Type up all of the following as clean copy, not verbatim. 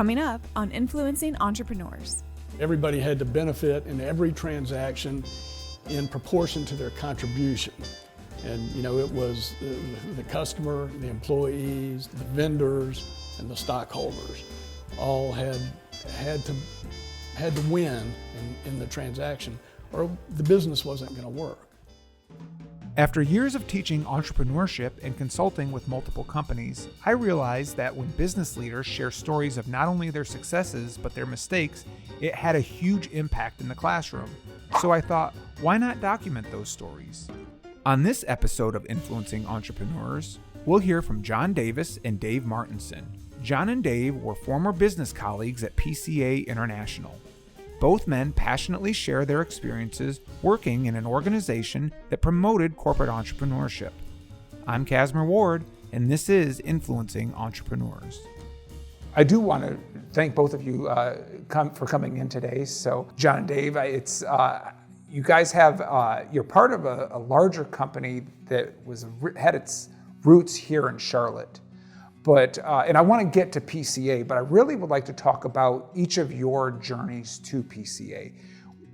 Coming up on Influencing Entrepreneurs. Everybody had to benefit in every transaction in proportion to their contribution. And it was the customer, the employees, the vendors, and the stockholders all had to win in the transaction, or the business wasn't going to work. After years of teaching entrepreneurship and consulting with multiple companies, I realized that when business leaders share stories of not only their successes but their mistakes, it had a huge impact in the classroom. So I thought, why not document those stories? On this episode of Influencing Entrepreneurs, we'll hear from John Davis and Dave Martinson. John and Dave were former business colleagues at PCA International. Both men passionately share their experiences working in an organization that promoted corporate entrepreneurship. I'm Casimir Ward, and this is Influencing Entrepreneurs. I do want to thank both of you for coming in today. So, John and Dave, you guys you're part of a larger company that had its roots here in Charlotte. But, and I want to get to PCA, but I really would like to talk about each of your journeys to PCA.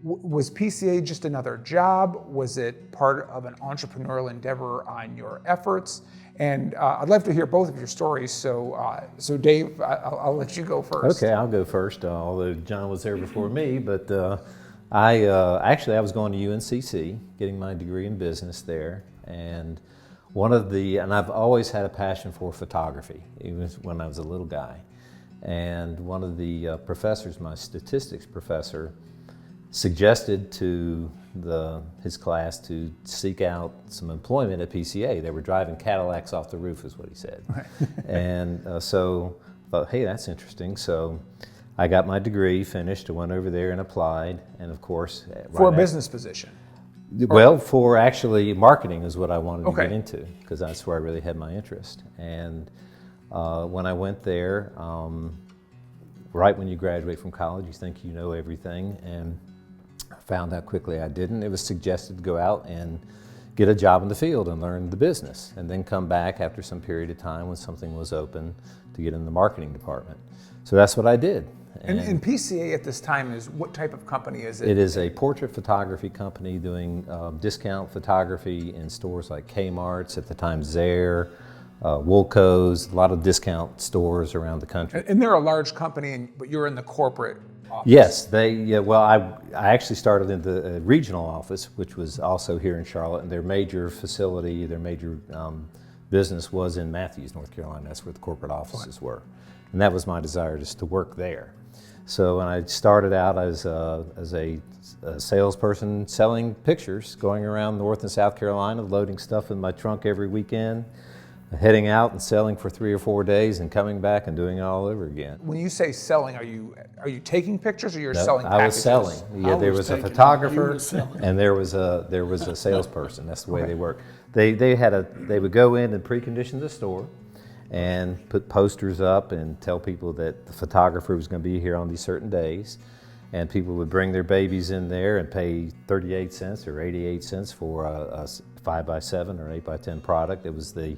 Was PCA just another job? Was it part of an entrepreneurial endeavor on your efforts? And I'd love to hear both of your stories. So Dave, I'll let you go first. Okay, I'll go first, although John was there before me. But I was going to UNCC, getting my degree in business there. And I've always had a passion for photography, even when I was a little guy. And one of the professors, my statistics professor, suggested to his class to seek out some employment at PCA. They were driving Cadillacs off the roof, is what he said. Right. And so I thought, hey, that's interesting. So I got my degree finished, I went over there and applied, and of course... For a business position? Well, for actually marketing is what I wanted to get into, because that's where I really had my interest. And when I went there, right when you graduate from college, you think you know everything, and I found out quickly I didn't. It was suggested to go out and get a job in the field and learn the business, and then come back after some period of time when something was open to get in the marketing department. So that's what I did. And PCA at this time what type of company is it? It is a portrait photography company doing discount photography in stores like Kmart's, at the time Zare, Woolco's, a lot of discount stores around the country. And they're a large company, but you're in the corporate office? Yes, I actually started in the regional office, which was also here in Charlotte, and their major facility, their major business was in Matthews, North Carolina. That's where the corporate offices were. And that was my desire, just to work there. So when I started out as a salesperson selling pictures, going around North and South Carolina, loading stuff in my trunk every weekend, heading out and selling for 3 or 4 days and coming back and doing it all over again. When you say selling, are you taking pictures, or you're selling packages? I was selling. Yeah, there was a photographer and there was a salesperson. That's the way they work. They would go in and precondition the store and put posters up and tell people that the photographer was going to be here on these certain days, and people would bring their babies in there and pay 38 cents or 88 cents for a 5x7 or 8x10 product. It was the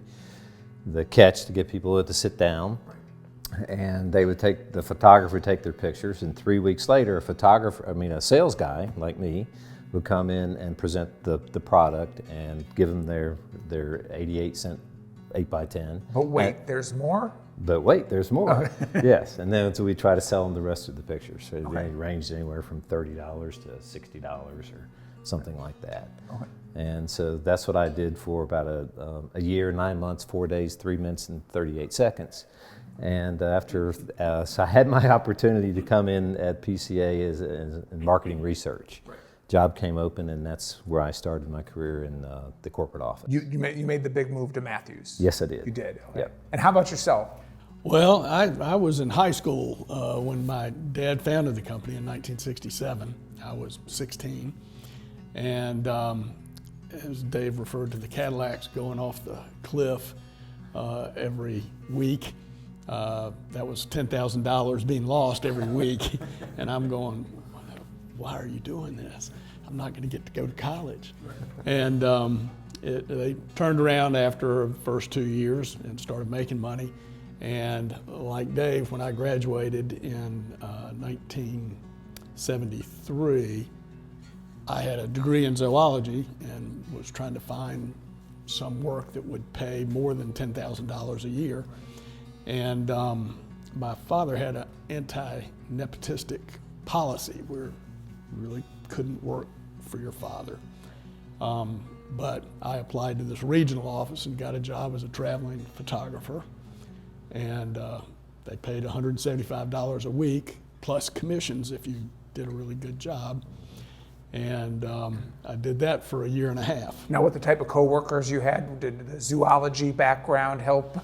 catch to get people to sit down, and they would the photographer would take their pictures, and 3 weeks later a sales guy like me would come in and present the product and give them their 88 cent 8x10. But wait, there's more? But wait, there's more. Yes, and then so we try to sell them the rest of the pictures. So they ranged anywhere from $30 to $60 or something like that. Okay. And so that's what I did for about a year, 9 months, 4 days, 3 minutes, and 38 seconds. And so I had my opportunity to come in at PCA as in marketing research. Right. Job came open, and that's where I started my career in the corporate office. You made the big move to Matthews? Yes, I did. You did? Okay. Yep. And how about yourself? Well, I was in high school when my dad founded the company in 1967. I was 16. And as Dave referred to the Cadillacs going off the cliff every week, that was $10,000 being lost every week. And I'm going, why are you doing this? I'm not going to get to go to college. And they turned around after the first 2 years and started making money. And like Dave, when I graduated in 1973, I had a degree in zoology and was trying to find some work that would pay more than $10,000 a year. And my father had an anti-nepotistic policy where you really couldn't work for your father. But I applied to this regional office and got a job as a traveling photographer. And they paid $175 a week plus commissions if you did a really good job. And I did that for a year and a half. Now, what the type of coworkers you had? Did the zoology background help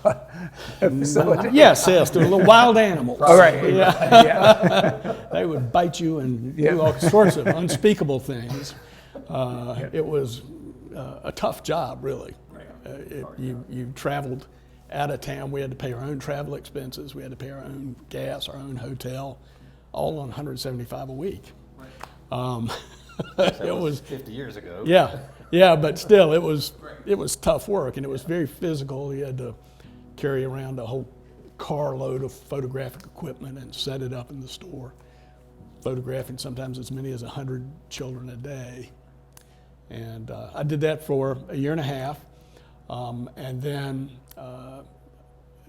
facilitate? Yes, they're little wild animals. All right. Yeah. Yeah. They would bite you and do all sorts of unspeakable things. It was a tough job, really. You traveled out of town. We had to pay our own travel expenses. We had to pay our own gas, our own hotel, all on $175 a week. It was 50 years ago. Yeah, but still, it was tough work, and it was very physical. You had to carry around a whole carload of photographic equipment and set it up in the store, photographing sometimes as many as 100 children a day. And I did that for a year and a half, and then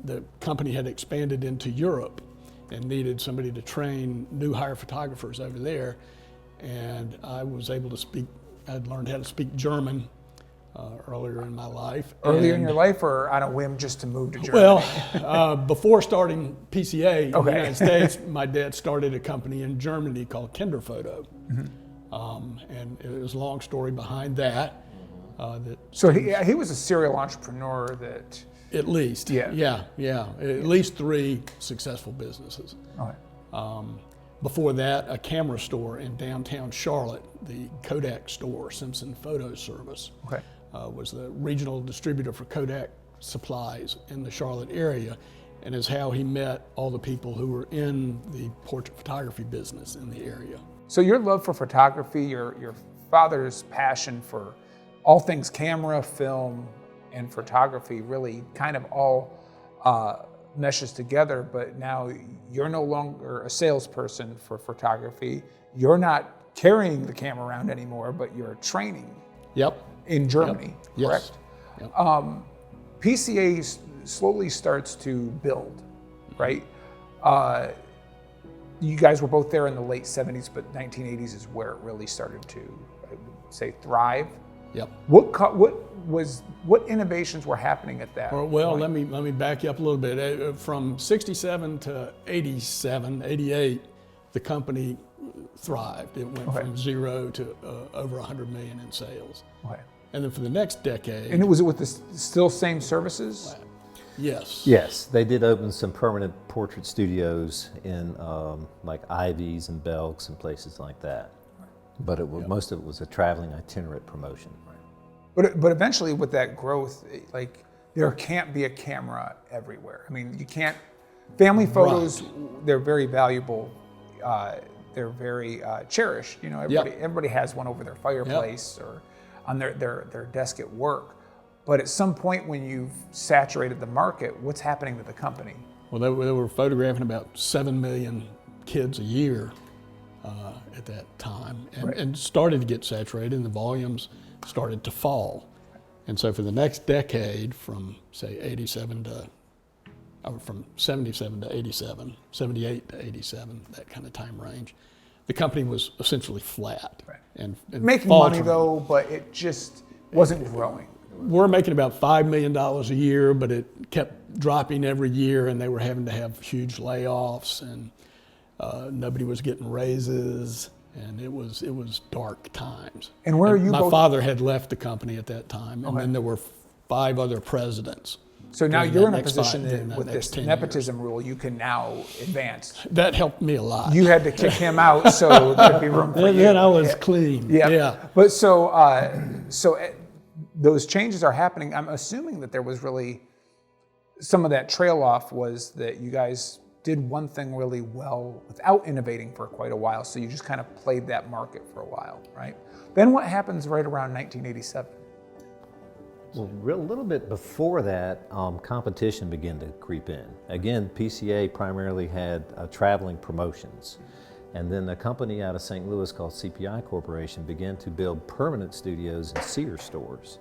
the company had expanded into Europe and needed somebody to train new hire photographers over there. And I was able to speak, I'd learned how to speak German earlier in my life. Earlier in your life, or on a whim just to move to Germany? Well, before starting PCA in the United States, my dad started a company in Germany called Kinderphoto. And it was a long story behind that. So he was a serial entrepreneur that... At least, yeah. At least 3 successful businesses. Before that, a camera store in downtown Charlotte, the Kodak store, Simpson Photo Service, was the regional distributor for Kodak supplies in the Charlotte area, and is how he met all the people who were in the portrait photography business in the area. So your love for photography, your father's passion for all things camera, film, and photography really kind of all meshes together, but now you're no longer a salesperson for photography. You're not carrying the camera around anymore, but you're training in Germany, correct? Yep. PCA slowly starts to build, right? You guys were both there in the late 70s, but 1980s is where it really started to, I would say, thrive. Yep. What innovations were happening at that point? Let me back you up a little bit. From 67 to 87, 88, the company thrived. It went from 0 to over 100 million in sales. And then for the next decade. And was it with the still same services? Yes. Yes, they did open some permanent portrait studios in like Ivy's and Belk's and places like that. But most of it was a traveling itinerant promotion. But eventually, with that growth, like there can't be a camera everywhere. I mean, you can't. Family photos, they're very valuable. They're very cherished. You know, everybody has one over their fireplace or on their desk at work. But at some point, when you've saturated the market, what's happening to the company? Well, they were photographing about 7 million kids a year at that time, and started to get saturated, and the volumes started to fall. And so for the next decade, from say 77 to 87, 78 to 87, that kind of time range, the company was essentially flat. And making money though, but it just wasn't growing. We're making about $5 million a year, but it kept dropping every year, and they were having to have huge layoffs, and nobody was getting raises. And it was dark times. And where are you? My father had left the company at that time, and then there were 5 other presidents. So now you're in a position that with this nepotism rule, you can now advance. That helped me a lot. You had to kick him out so there'd be room for you. Then I was clean. Yeah. But so those changes are happening. I'm assuming that there was really some of that trail off was that you guys did one thing really well without innovating for quite a while, so you just kind of played that market for a while, right? Then what happens right around 1987? So. Well, a little bit before that, competition began to creep in. Again, PCA primarily had traveling promotions. And then a company out of St. Louis called CPI Corporation began to build permanent studios in Sears stores.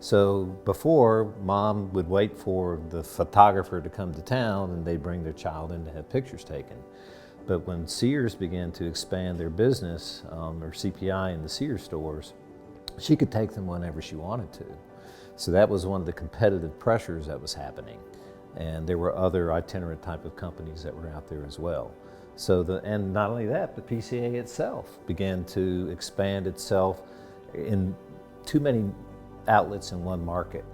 So before, mom would wait for the photographer to come to town and they'd bring their child in to have pictures taken. But when Sears began to expand their business, or CPI in the Sears stores, she could take them whenever she wanted to. So that was one of the competitive pressures that was happening. And there were other itinerant type of companies that were out there as well. So and not only that, but PCA itself began to expand itself in too many outlets in one market.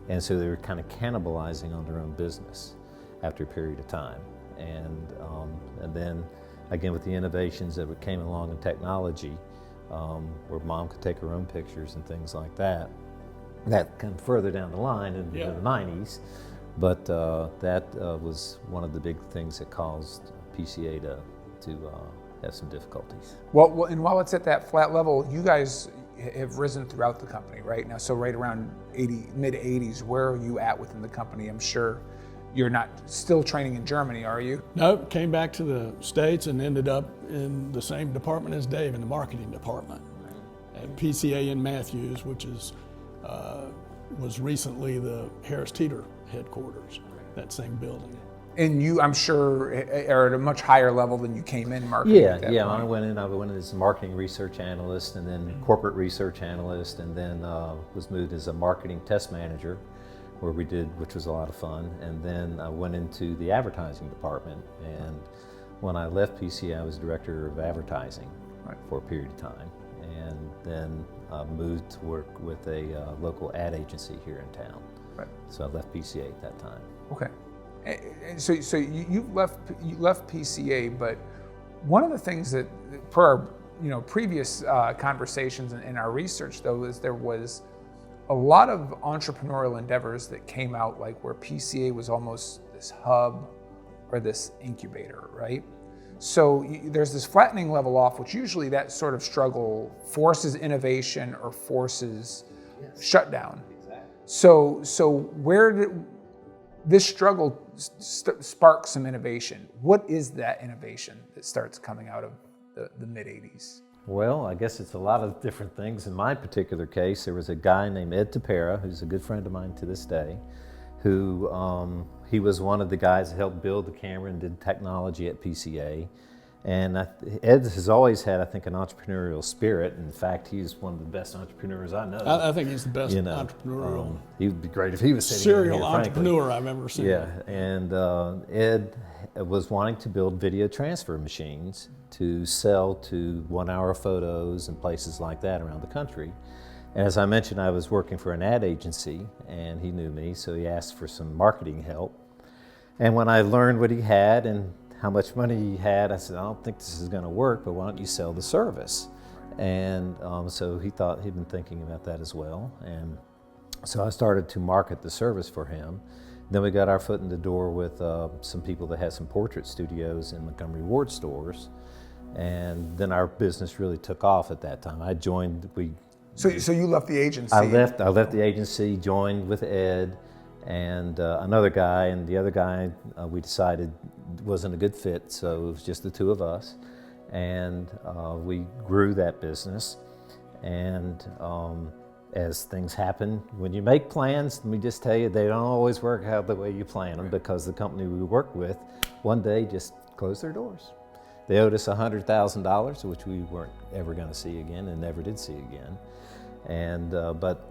And so they were kind of cannibalizing on their own business after a period of time. And then again, with the innovations that came along in technology, where mom could take her own pictures and things like that, that kind of further down the line in the 90s. But that was one of the big things that caused PCA to have some difficulties. Well, and while it's at that flat level, you guys have risen throughout the company, right? Now, so right around mid 80s, where are you at within the company? I'm sure you're not still training in Germany, are you? No, came back to the States and ended up in the same department as Dave, in the marketing department at PCA in Matthews, which is was recently the Harris Teeter headquarters, that same building. And you, I'm sure, are at a much higher level than you came in marketing. Yeah. I went in as a marketing research analyst, and then corporate research analyst, and then was moved as a marketing test manager, which was a lot of fun. And then I went into the advertising department. And when I left PCA, I was director of advertising for a period of time, and then moved to work with a local ad agency here in town. Right. So I left PCA at that time. Okay. So you left PCA, but one of the things that, per our previous conversations in our research, though, is there was a lot of entrepreneurial endeavors that came out, like where PCA was almost this hub or this incubator, right? So there's this flattening level off, which usually that sort of struggle forces innovation or forces shutdown. Exactly. So where did this struggle spark some innovation? What is that innovation that starts coming out of the mid-80s? Well, I guess it's a lot of different things. In my particular case, there was a guy named Ed Tapera, who's a good friend of mine to this day, who he was one of the guys that helped build the camera and did technology at PCA. And Ed has always had, I think, an entrepreneurial spirit. In fact, he's one of the best entrepreneurs I know. I think he's the best entrepreneurial. He would be great if he was sitting serial here, entrepreneur I've ever seen. Yeah, and Ed was wanting to build video transfer machines to sell to 1 hour photos and places like that around the country. And as I mentioned, I was working for an ad agency, and he knew me, so he asked for some marketing help. And when I learned what he had and how much money he had, I said, I don't think this is going to work, but why don't you sell the service? And so he thought he'd been thinking about that as well. And so I started to market the service for him. Then we got our foot in the door with some people that had some portrait studios in Montgomery Ward stores. And then our business really took off at that time. I joined, So you left the agency? I left the agency, joined with Ed and another guy, and the other guy we decided wasn't a good fit, so it was just the two of us. And we grew that business. And as things happen, when you make plans, let me just tell you, they don't always work out the way you plan them, because the company we worked with one day just closed their doors. They owed us $100,000, which we weren't ever going to see again and never did see again. And but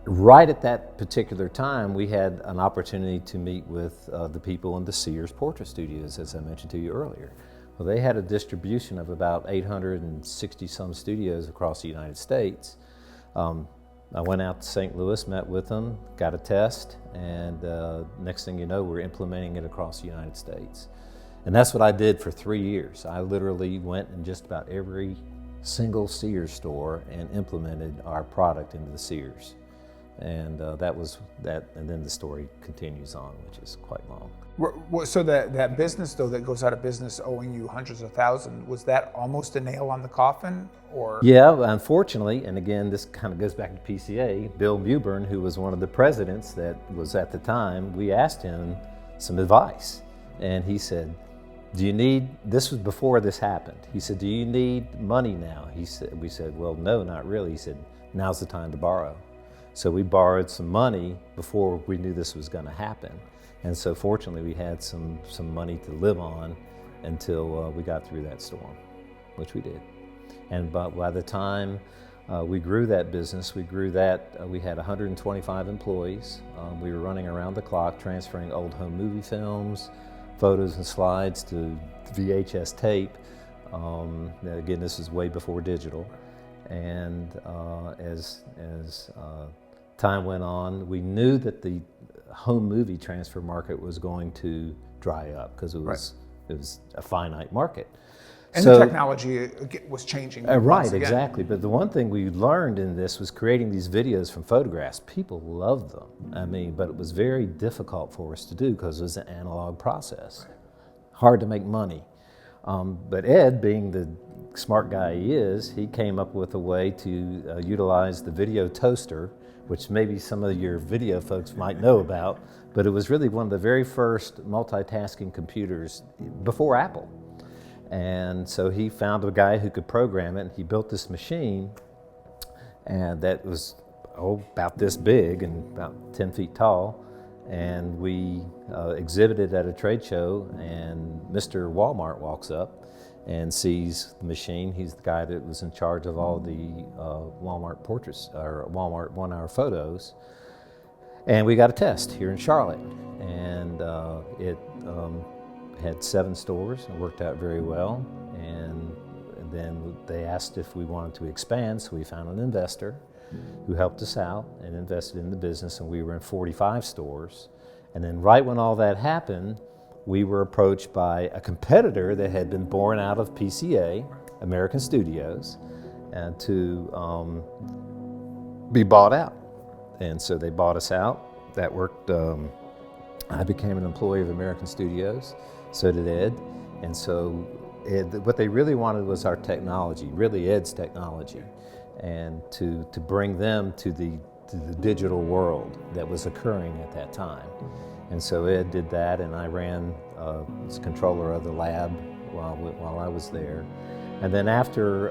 right at that particular time, we had an opportunity to meet with the people in the Sears Portrait Studios, as I mentioned to you earlier. Well, they had a distribution of about 860 some studios across the United States. I went out to St. Louis, met with them, got a test, and next thing you know, we're implementing it across the United States. And that's what I did for 3 years. I literally went in just about every single Sears store and implemented our product into the Sears And that was that, and then the story continues on, which is quite long. So that business, though, that goes out of business owing you hundreds of thousands, was that almost a nail on the coffin, or? Yeah, unfortunately, and again, this kind of goes back to PCA, Bill Mewburn, who was one of the presidents that was at the time, we asked him some advice. And he said, this was before this happened. He said, do you need money now? We said, well, no, not really. He said, now's the time to borrow. So we borrowed some money before we knew this was going to happen. And so fortunately we had some money to live on until we got through that storm, which we did. And by the time we grew that business, we had 125 employees. We were running around the clock transferring old home movie films, photos and slides to VHS tape. Again, this is way before digital. And as time went on, we knew that the home movie transfer market was going to dry up because it was a finite market. And the technology was changing. Right, exactly. But the one thing we learned in this was creating these videos from photographs. People loved them. But it was very difficult for us to do because it was an analog process. Hard to make money. But Ed, being the smart guy he is, he came up with a way to utilize the video toaster, which maybe some of your video folks might know about, but it was really one of the very first multitasking computers before Apple. And so he found a guy who could program it, and he built this machine, and that was about this big and about 10 feet tall. And we exhibited at a trade show, and Mr. Walmart walks up and sees the machine. He's the guy that was in charge of all the Walmart portraits, or Walmart 1 hour photos. And we got a test here in Charlotte. And it had 7 stores and worked out very well. And then they asked if we wanted to expand, so we found an investor who helped us out and invested in the business, and we were in 45 stores. And then right when all that happened, we were approached by a competitor that had been born out of PCA, American Studios, and to be bought out. And so they bought us out. That worked. I became an employee of American Studios, so did Ed. And so what they really wanted was our technology, really Ed's technology, and to bring them to the digital world that was occurring at that time. And so Ed did that, and I ran as controller of the lab while I was there. And then after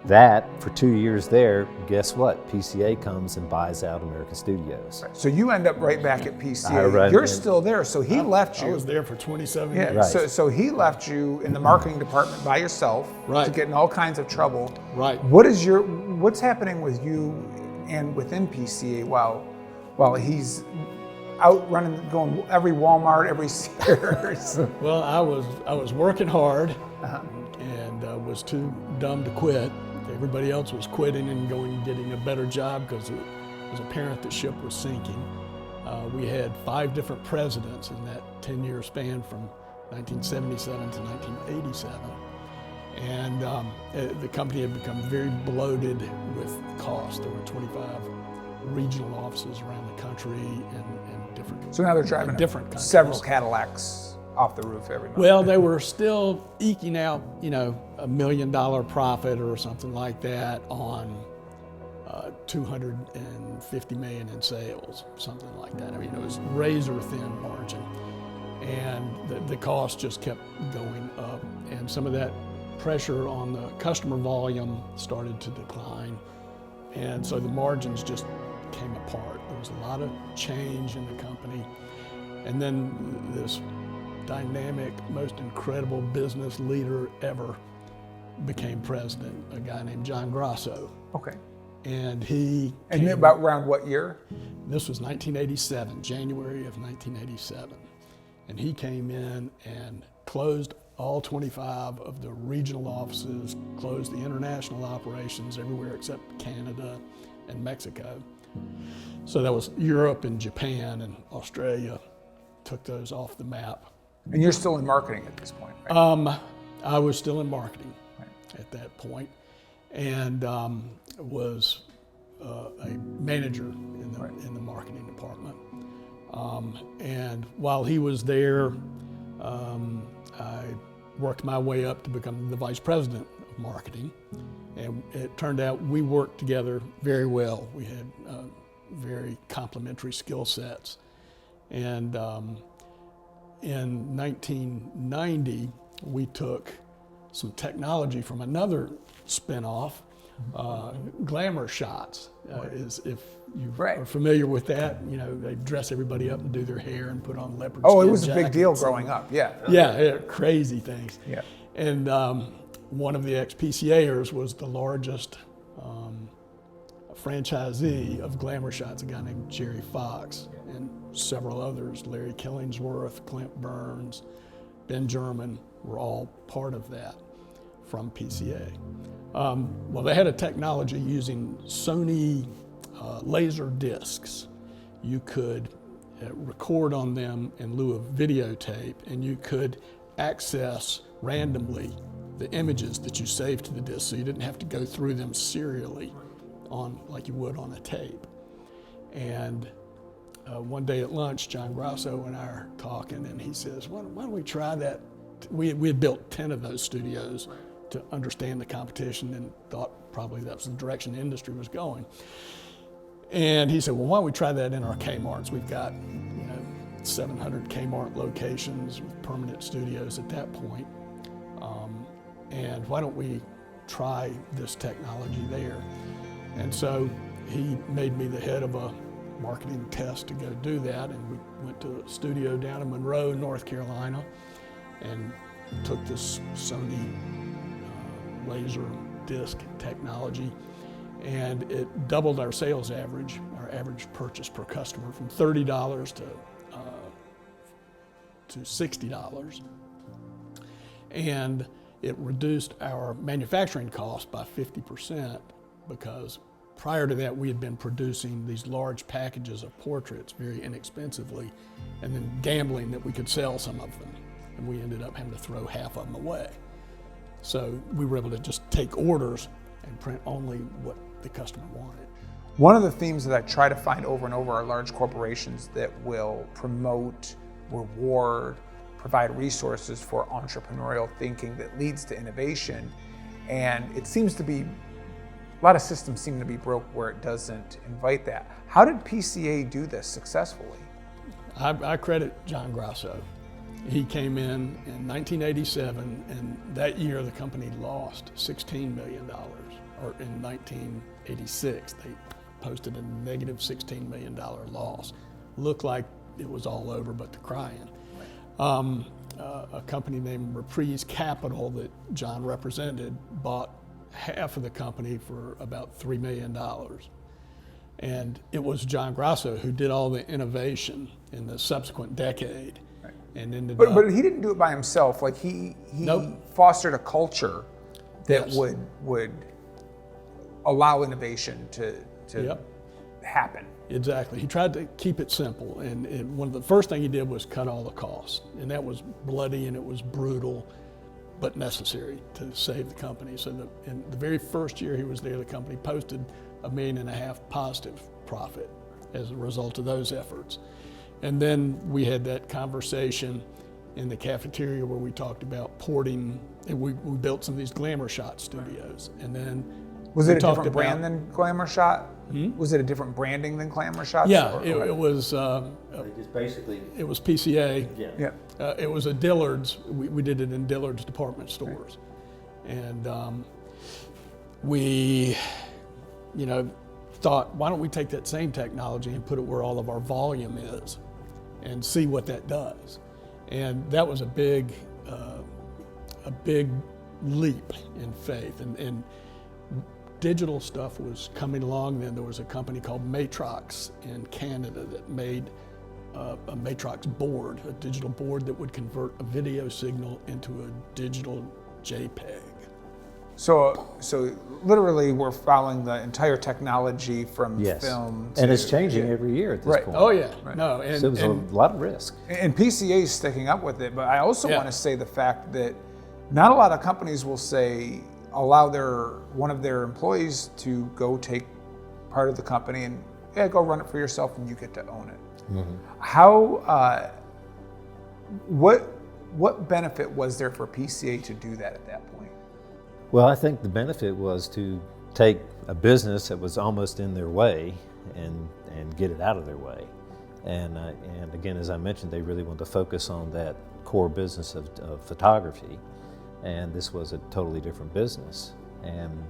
that, for 2 years there, guess what? PCA comes and buys out American Studios. So you end up right back at PCA. You're still there, so he left you. I was there for 27 years. Right. So he left you in the marketing department by yourself to get in all kinds of trouble. Right. What's happening with you and within PCA while he's out running, going every Walmart, every Sears? Well, I was working hard and was too dumb to quit. Everybody else was quitting and going and getting a better job because it was apparent the ship was sinking. We had 5 different presidents in that 10-year span from 1977 to 1987. And the company had become very bloated with cost. There were 25 regional offices around the country and different. So now they're driving several Cadillacs off the roof every month. Well, they were still eking out, $1 million profit or something like that on $250 million in sales, something like that. It was razor thin margin, and the cost just kept going up, and some of that pressure on the customer volume started to decline, and so the margins just came apart. There was a lot of change in the company, and then this dynamic, most incredible business leader ever became president, a guy named John Grasso. Okay. And he And about around what year? This was 1987, January of 1987. And he came in and closed all 25 of the regional offices, closed the international operations everywhere except Canada and Mexico. So that was Europe and Japan and Australia, took those off the map. And you're still in marketing at this point, right? I was still in marketing at that point, and was a manager in the marketing department. And while he was there, I worked my way up to become the vice president of marketing. And it turned out we worked together very well. We had very complementary skill sets. And in 1990, we took some technology from another spinoff, Glamour Shots. If you are familiar with that, you know, they dress everybody up and do their hair and put on leopard skin it was a big deal jackets growing up, yeah. Yeah, crazy things. Yeah. And one of the ex-PCAers was the largest franchisee of Glamour Shots, a guy named Jerry Fox, and several others, Larry Killingsworth, Clint Burns, Ben German, were all part of that from PCA. Well, they had a technology using Sony laser discs. You could record on them in lieu of videotape, and you could access randomly the images that you saved to the disc, so you didn't have to go through them serially on like you would on a tape. And one day at lunch, John Grasso and I are talking, and he says, why don't we try that? We had built 10 of those studios to understand the competition and thought probably that was the direction the industry was going. And he said, well, why don't we try that in our Kmarts? We've got 700 Kmart locations with permanent studios at that point. And why don't we try this technology there? And so he made me the head of a marketing test to go do that, and we went to a studio down in Monroe, North Carolina, and took this Sony laser disc technology, and it doubled our sales average, our average purchase per customer, from $30 to $60. And it reduced our manufacturing costs by 50%, because prior to that we had been producing these large packages of portraits very inexpensively and then gambling that we could sell some of them. And we ended up having to throw half of them away. So we were able to just take orders and print only what the customer wanted. One of the themes that I try to find over and over are large corporations that will promote, reward, provide resources for entrepreneurial thinking that leads to innovation. And it seems to be, a lot of systems seem to be broke where it doesn't invite that. How did PCA do this successfully? I credit John Grasso. He came in 1987, and that year the company lost $16 million. Or in 1986, they posted a negative $16 million loss. Looked like it was all over but the crying. A company named Reprise Capital that John represented bought half of the company for about $3 million. And it was John Grasso who did all the innovation in the subsequent decade. Right. And ended up, but he didn't do it by himself. Like he fostered a culture that would allow innovation to happen. Exactly. He tried to keep it simple, and one of the first thing he did was cut all the costs, and that was bloody and it was brutal, but necessary to save the company. So in the very first year he was there, the company posted $1.5 million positive profit as a result of those efforts. And then we had that conversation in the cafeteria where we talked about porting, and we built some of these Glamour Shot studios, and then was it a different brand than Glamour Shot? Was it a different branding than Glamour Shots? Yeah, it was. Just basically. It was PCA. Yeah. It was a Dillard's. We did it in Dillard's department stores, and we, thought, why don't we take that same technology and put it where all of our volume is, and see what that does. And that was a big leap in faith, and digital stuff was coming along then. There was a company called Matrox in Canada that made a Matrox board, a digital board that would convert a video signal into a digital JPEG. So literally we're following the entire technology from film to... And it's changing every year at this point. Oh yeah, right. No, so it was a lot of risk. And PCA is sticking up with it, but I also want to say the fact that not a lot of companies will say, allow one of their employees to go take part of the company, and yeah, go run it for yourself, and you get to own it. Mm-hmm. How? What benefit was there for PCA to do that at that point? Well, I think the benefit was to take a business that was almost in their way and get it out of their way. And again, as I mentioned, they really wanted to focus on that core business of photography. And this was a totally different business. And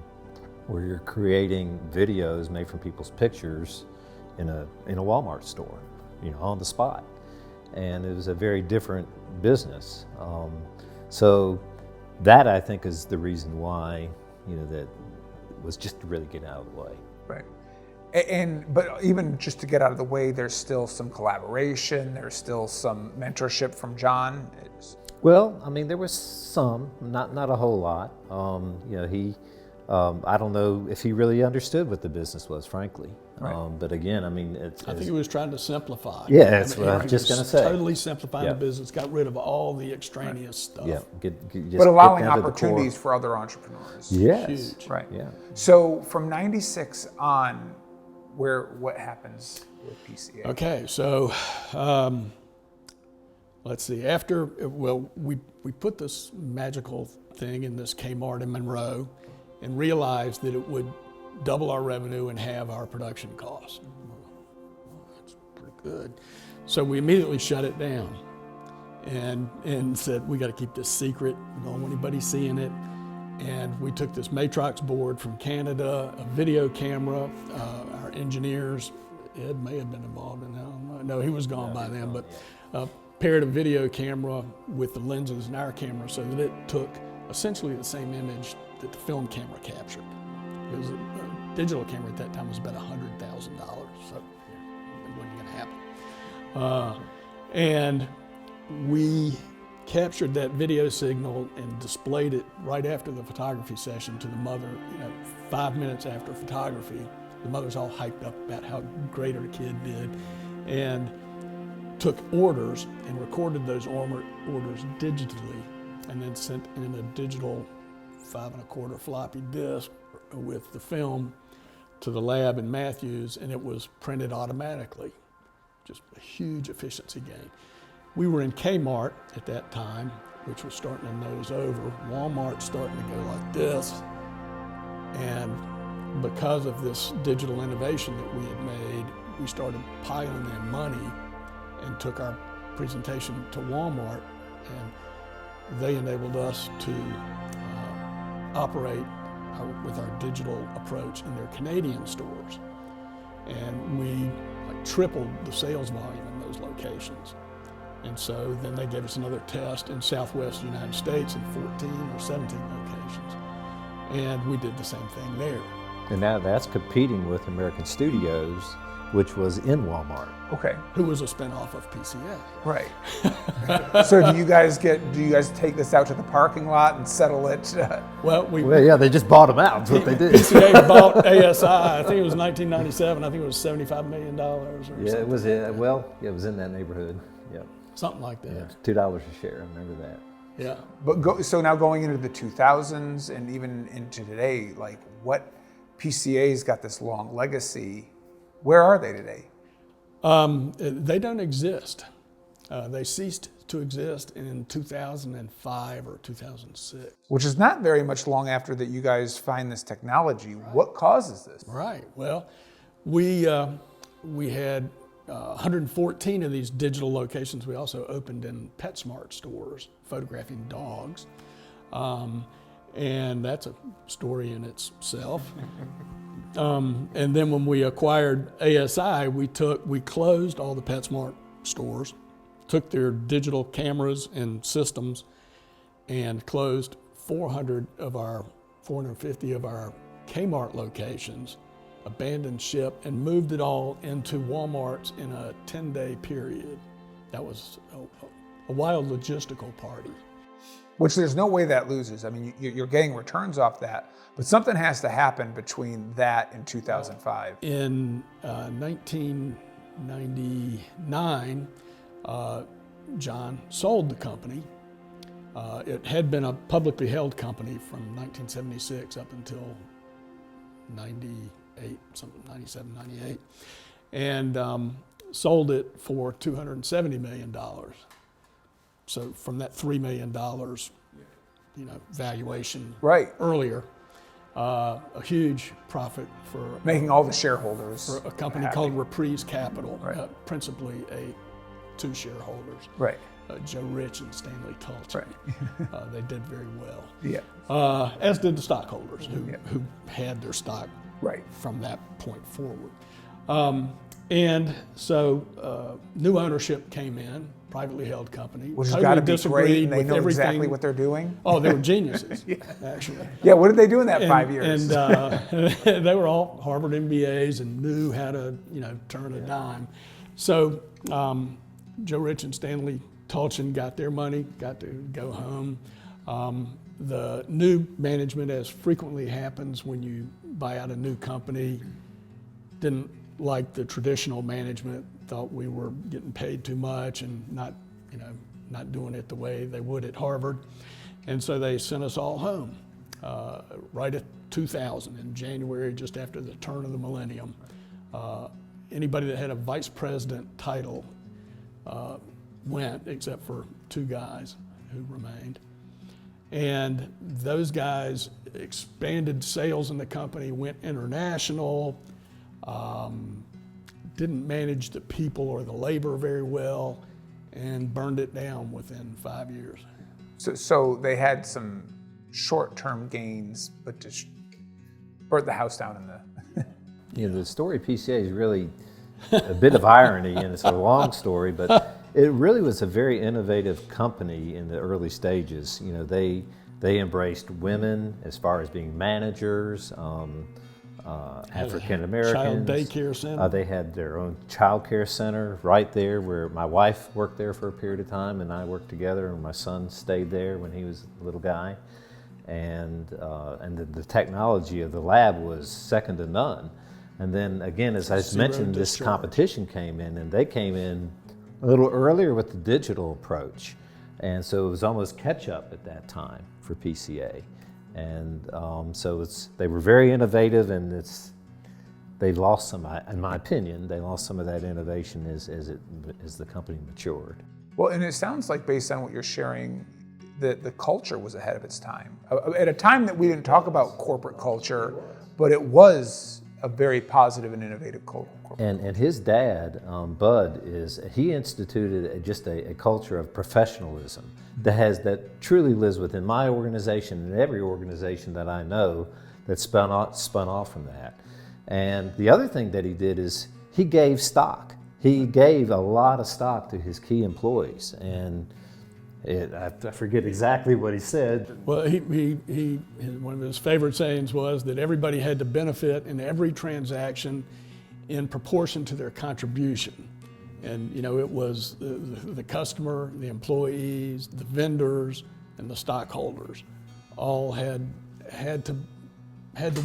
where you're creating videos made from people's pictures in a Walmart store, on the spot. And it was a very different business. So that, I think, is the reason why, that was just to really get out of the way. Right. But even just to get out of the way, there's still some collaboration, there's still some mentorship from John. Well, I mean, there was some, not a whole lot. I don't know if he really understood what the business was, frankly. Right. But again, I mean, I think he was trying to simplify. Yeah, that's what I was just going to say. Totally simplifying the business, got rid of all the extraneous stuff. Yeah, but allowing opportunities for other entrepreneurs. Yes. Huge. Right. Yeah. So from '96 on, what happens with PCA? Okay, so let's see. We put this magical thing in this Kmart in Monroe, and realized that it would double our revenue and halve our production costs. Well, that's pretty good. So we immediately shut it down and said, we got to keep this secret. We don't want anybody seeing it. And we took this Matrox board from Canada, a video camera. Our engineers, Ed may have been involved in that. No, he was gone by then, but paired a video camera with the lenses in our camera so that it took essentially the same image that the film camera captured. It was a digital camera at that time was about $100,000, so it wasn't going to happen. And we captured that video signal and displayed it right after the photography session to the mother. 5 minutes after photography, the mother's all hyped up about how great her kid did, and took orders and recorded those orders digitally, and then sent in a digital 5 1/4 floppy disk with the film to the lab in Matthews, and it was printed automatically. Just a huge efficiency gain. We were in Kmart at that time, which was starting to nose over. Walmart's starting to go like this. And because of this digital innovation that we had made, we started piling in money and took our presentation to Walmart, and they enabled us to operate with our digital approach in their Canadian stores. And we tripled the sales volume in those locations. And so then they gave us another test in Southwest United States in 14 or 17 locations. And we did the same thing there. And now that's competing with American Studios, which was in Walmart. Okay. Who was a spinoff of PCA. Right. So do you guys take this out to the parking lot and settle it? Well, yeah, they just bought them out. That's what they did. PCA bought ASI. I think it was 1997. I think it was $75 million or something. Yeah, it was. It was in that neighborhood. Yep. Something like that. Yeah, $2 a share. I remember that. Yeah. But so now going into the 2000s and even into today, like what PCA's got this long legacy. Where are they today? They don't exist. They ceased to exist in 2005 or 2006. Which is not very much long after that you guys find this technology. Right. What causes this? Right. Well, we had 114 of these digital locations. We also opened in PetSmart stores, photographing dogs. And that's a story in itself. And then when we acquired ASI, we closed all the PetSmart stores, took their digital cameras and systems, and closed 450 of our Kmart locations, abandoned ship, and moved it all into Walmart's in a 10-day period. That was a wild logistical party. Which there's no way that loses. I mean, you're getting returns off that, but something has to happen between that and 2005. In 1999, John sold the company. It had been a publicly held company from 1976 up until 98, 98, something 97, 98, and sold it for $270 million. So from that $3 million, valuation earlier, a huge profit for Making all the shareholders for a company happy. called Reprise Capital, principally two shareholders, Joe Rich and Stanley Tulchin. They did very well. Yeah. As did the stockholders who had their stock from that point forward. And so new ownership came in, privately held company. Which has totally got to be disagreed great, and they with know everything. exactly what they're doing. Oh, they were geniuses, actually. Yeah, what did they do in that 5 years? And they were all Harvard MBAs and knew how to, turn a dime. So Joe Rich and Stanley Tulchin got their money, got to go home. The new management, as frequently happens when you buy out a new company, didn't like the traditional management, thought we were getting paid too much and not doing it the way they would at Harvard. And so they sent us all home right at 2000 in January, just after the turn of the millennium. Anybody that had a vice president title went, except for two guys who remained. And those guys expanded sales in the company, went international, didn't manage the people or the labor very well, and burned it down within 5 years. So they had some short-term gains, but just burnt the house down in the... The story of PCA is really a bit of irony, and it's a long story, but it really was a very innovative company in the early stages. They embraced women as far as being managers, African Americans. Child daycare center. They had their own child care center right there where my wife worked there for a period of time, and I worked together, and my son stayed there when he was a little guy. And the technology of the lab was second to none. And then again, as I mentioned, this competition came in, and they came in a little earlier with the digital approach. And so it was almost catch up at that time for PCA. And so they were very innovative, and they lost some, in my opinion, they lost some of that innovation as the company matured. Well, and it sounds like, based on what you're sharing, that the culture was ahead of its time. At a time that we didn't talk about corporate culture, but it was a very positive and innovative culture. And his dad, Bud, he instituted just a culture of professionalism that truly lives within my organization and every organization that I know that spun off from that. And the other thing that he did is he gave stock. He gave a lot of stock to his key employees, and I forget exactly what he said. Well, one of his favorite sayings was that everybody had to benefit in every transaction in proportion to their contribution. And it was the customer, the employees, the vendors, and the stockholders all had to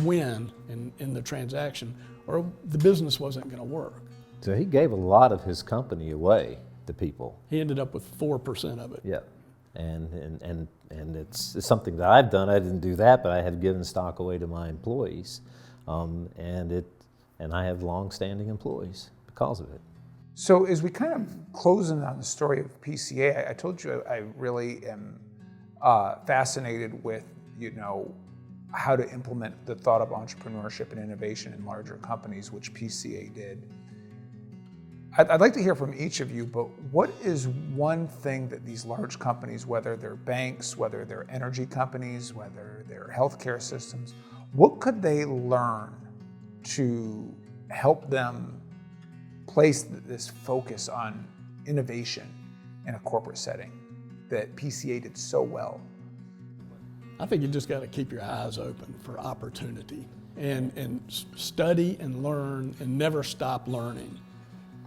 win in the transaction, or the business wasn't going to work. So he gave a lot of his company away to people. He ended up with 4% of it. Yeah, and it's something that I've done. I didn't do that, but I have given stock away to my employees, and I have long-standing employees because of it. So as we kind of close in on the story of PCA, I told you I really am fascinated with how to implement the thought of entrepreneurship and innovation in larger companies, which PCA did. I'd like to hear from each of you, but what is one thing that these large companies, whether they're banks, whether they're energy companies, whether they're healthcare systems, what could they learn to help them place this focus on innovation in a corporate setting that PCA did so well? I think you just got to keep your eyes open for opportunity and study and learn and never stop learning.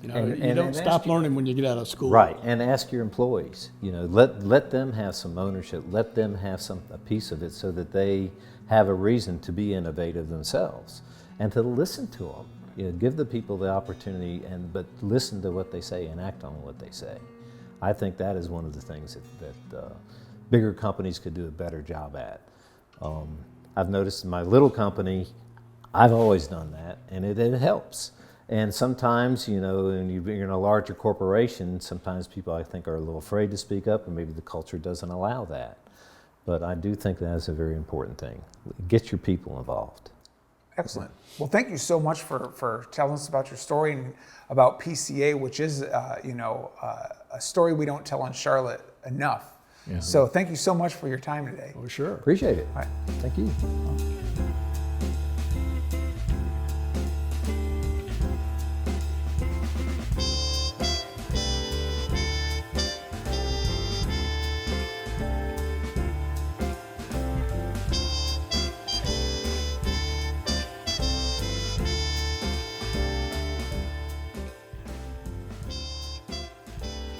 You don't stop learning when you get out of school. Right, and ask your employees. Let them have some ownership. Let them have a piece of it, so that they have a reason to be innovative themselves, and to listen to them. Give the people the opportunity, but listen to what they say and act on what they say. I think that is one of the things that bigger companies could do a better job at. I've noticed in my little company, I've always done that, and it helps. And sometimes, you know, when you're in a larger corporation, sometimes people, I think, are a little afraid to speak up, and maybe the culture doesn't allow that. But I do think that is a very important thing. Get your people involved. Excellent. Well, thank you so much for telling us about your story and about PCA, which is, a story we don't tell in Charlotte enough. Yeah. So thank you so much for your time today. Oh, sure. Appreciate it. All right. Thank you.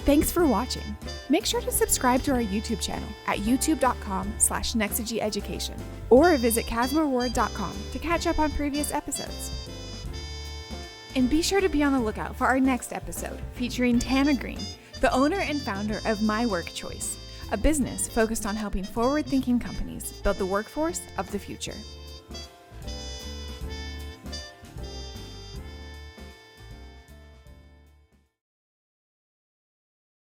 Thanks for watching. Make sure to subscribe to our YouTube channel at youtube.com/Nexagy Education or visit casmoreward.com to catch up on previous episodes. And be sure to be on the lookout for our next episode featuring Tana Green, the owner and founder of My Work Choice, a business focused on helping forward-thinking companies build the workforce of the future.